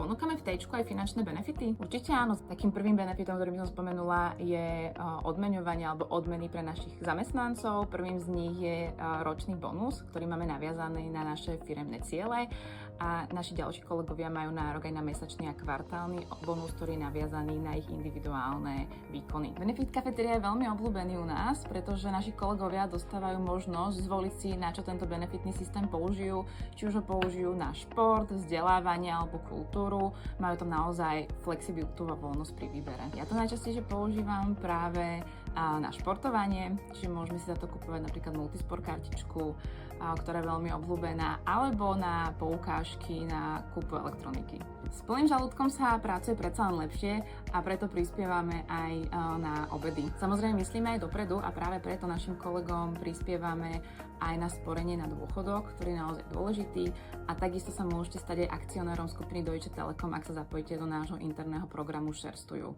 Ponúkame v Tčku aj finančné benefity? Určite áno. Takým prvým benefitom, ktorý by som spomenula, je odmeňovanie alebo odmeny pre našich zamestnancov. Prvým z nich je ročný bonus, ktorý máme naviazaný na naše firemné ciele a naši ďalší kolegovia majú nárok aj na mesačný a kvartálny bonus, ktorý je naviazaný na ich individuálne výkony. Benefit kafetéria je veľmi obľúbený u nás, pretože naši kolegovia dostávajú možnosť zvoliť si, na čo tento benefitný systém použijú, či už ho použijú na šport, vzdelávanie alebo kultúru. Majú tam naozaj flexibilitu a voľnosť pri výbere. Ja to najčastejšie používam práve na športovanie, čiže môžeme si za to kupovať napríklad multisport kartičku, ktorá je veľmi obľúbená, alebo na poukážky na kúpu elektroniky. S plným žalúdkom sa pracuje predsa len lepšie a preto prispievame aj na obedy. Samozrejme myslíme aj dopredu a práve preto našim kolegom prispievame aj na sporenie na dôchodok, ktorý je naozaj dôležitý, a takisto sa môžete stať aj akcionárom skupiny Deutsche Telekom, ak sa zapojíte do nášho interného programu Šerstujú.